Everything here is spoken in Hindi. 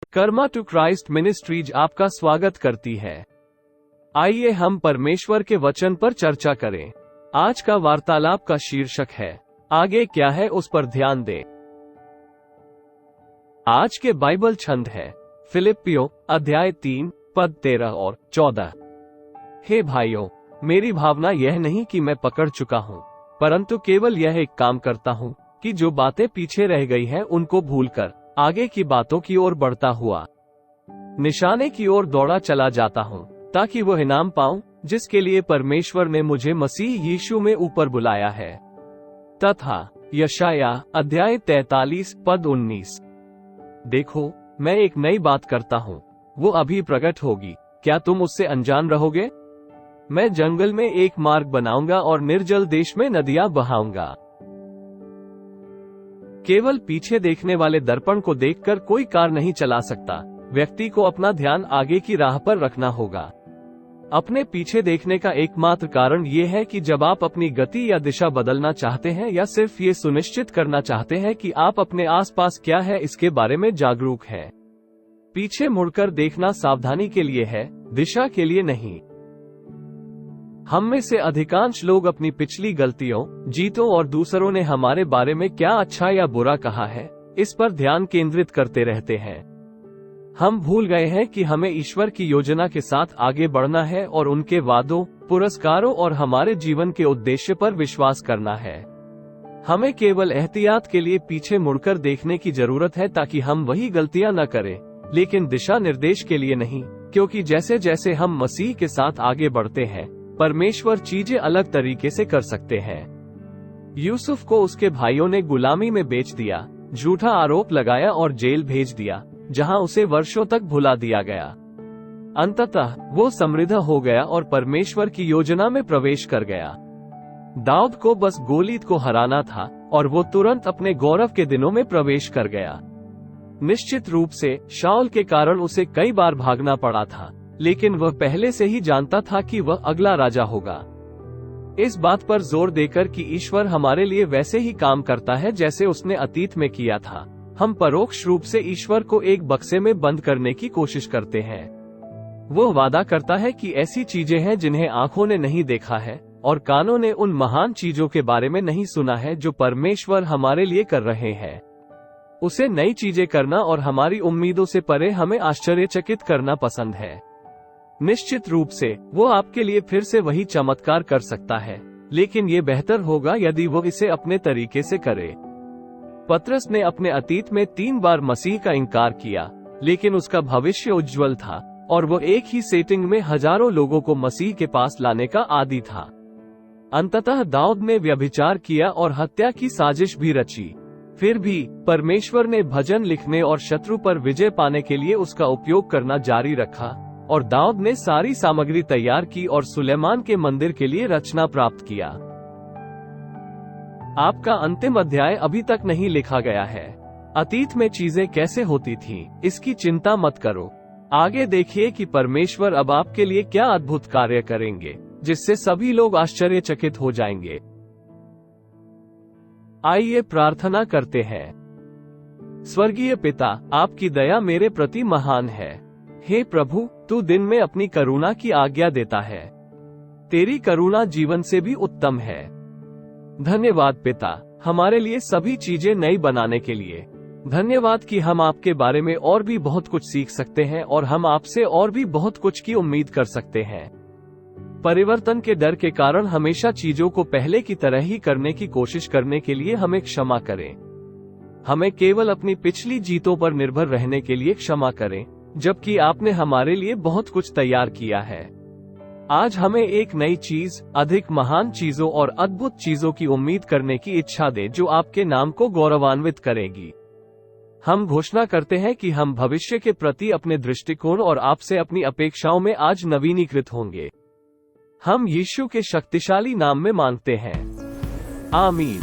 कर्मा टू क्राइस्ट मिनिस्ट्रीज आपका स्वागत करती है। आइए हम परमेश्वर के वचन पर चर्चा करें। आज का वार्तालाप का शीर्षक है आगे क्या है उस पर ध्यान दें। आज के बाइबल छंद है फिलिप्पियों अध्याय 3 पद 13 और 14। हे भाइयों, मेरी भावना यह नहीं कि मैं पकड़ चुका हूँ, परंतु केवल यह एक काम करता हूँ कि जो बातें पीछे रह गई हैं उनको भूलकर आगे की बातों की ओर बढ़ता हुआ निशाने की ओर दौड़ा चला जाता हूँ, ताकि वो इनाम पाऊं जिसके लिए परमेश्वर ने मुझे मसीह यीशु में ऊपर बुलाया है। तथा यशाया अध्याय 43 पद 19। देखो, मैं एक नई बात करता हूँ, वो अभी प्रकट होगी, क्या तुम उससे अनजान रहोगे? मैं जंगल में एक मार्ग बनाऊंगा और निर्जल देश में नदियां बहाऊंगा। केवल पीछे देखने वाले दर्पण को देखकर कोई कार नहीं चला सकता। व्यक्ति को अपना ध्यान आगे की राह पर रखना होगा। अपने पीछे देखने का एकमात्र कारण ये है कि जब आप अपनी गति या दिशा बदलना चाहते हैं या सिर्फ ये सुनिश्चित करना चाहते हैं कि आप अपने आसपास क्या है इसके बारे में जागरूक हैं। पीछे मुड़कर देखना सावधानी के लिए है, दिशा के लिए नहीं। हम में से अधिकांश लोग अपनी पिछली गलतियों, जीतों और दूसरों ने हमारे बारे में क्या अच्छा या बुरा कहा है, इस पर ध्यान केंद्रित करते रहते हैं। हम भूल गए हैं कि हमें ईश्वर की योजना के साथ आगे बढ़ना है और उनके वादों, पुरस्कारों और हमारे जीवन के उद्देश्य पर विश्वास करना है। हमें केवल एहतियात के लिए पीछे मुड़कर देखने की जरूरत है ताकि हम वही गलतियां न करें, लेकिन दिशा निर्देश के लिए नहीं, क्योंकि जैसे जैसे हम मसीह के साथ आगे बढ़ते हैं, परमेश्वर चीजें अलग तरीके से कर सकते हैं। यूसुफ को उसके भाइयों ने गुलामी में बेच दिया, झूठा आरोप लगाया और जेल भेज दिया, जहां उसे वर्षों तक भुला दिया गया। अंततः वो समृद्ध हो गया और परमेश्वर की योजना में प्रवेश कर गया। दाऊद को बस गोलीत को हराना था और वो तुरंत अपने गौरव के दिनों में प्रवेश कर गया। निश्चित रूप से शाऊल के कारण उसे कई बार भागना पड़ा था, लेकिन वह पहले से ही जानता था कि वह अगला राजा होगा। इस बात पर जोर देकर कि ईश्वर हमारे लिए वैसे ही काम करता है जैसे उसने अतीत में किया था, हम परोक्ष रूप से ईश्वर को एक बक्से में बंद करने की कोशिश करते हैं। वो वादा करता है कि ऐसी चीजें हैं जिन्हें आंखों ने नहीं देखा है और कानों ने उन महान चीजों के बारे में नहीं सुना है जो परमेश्वर हमारे लिए कर रहे हैं। उसे नई चीजें करना और हमारी उम्मीदों से परे हमें आश्चर्यचकित करना पसंद है। निश्चित रूप से वो आपके लिए फिर से वही चमत्कार कर सकता है, लेकिन ये बेहतर होगा यदि वो इसे अपने तरीके से करे। पतरस ने अपने अतीत में 3 बार मसीह का इनकार किया, लेकिन उसका भविष्य उज्जवल था और वो एक ही सेटिंग में हजारों लोगों को मसीह के पास लाने का आदी था। अंततः दाऊद ने व्यभिचार किया और हत्या की साजिश भी रची। फिर भी परमेश्वर ने भजन लिखने और शत्रु पर विजय पाने के लिए उसका उपयोग करना जारी रखा और दाऊद ने सारी सामग्री तैयार की और सुलेमान के मंदिर के लिए रचना प्राप्त किया। आपका अंतिम अध्याय अभी तक नहीं लिखा गया है। अतीत में चीजें कैसे होती थीं, इसकी चिंता मत करो। आगे देखिए कि परमेश्वर अब आपके लिए क्या अद्भुत कार्य करेंगे, जिससे सभी लोग आश्चर्यचकित हो जाएंगे। आइए प्रार्थना करते हैं। स्वर्गीय पिता, आपकी दया मेरे प्रति महान है। हे प्रभु, तू दिन में अपनी करुणा की आज्ञा देता है। तेरी करुणा जीवन से भी उत्तम है। धन्यवाद पिता, हमारे लिए सभी चीजें नई बनाने के लिए। धन्यवाद कि हम आपके बारे में और भी बहुत कुछ सीख सकते हैं और हम आपसे और भी बहुत कुछ की उम्मीद कर सकते हैं। परिवर्तन के डर के कारण हमेशा चीजों को पहले की तरह ही करने की कोशिश करने के लिए हमें क्षमा करें। हमें केवल अपनी पिछली जीतों पर निर्भर रहने के लिए क्षमा करें, जबकि आपने हमारे लिए बहुत कुछ तैयार किया है। आज हमें एक नई चीज, अधिक महान चीजों और अद्भुत चीजों की उम्मीद करने की इच्छा दे जो आपके नाम को गौरवान्वित करेगी। हम घोषणा करते हैं कि हम भविष्य के प्रति अपने दृष्टिकोण और आपसे अपनी अपेक्षाओं में आज नवीनीकृत होंगे। हम यीशु के शक्तिशाली नाम में मांगते हैं, आमीन।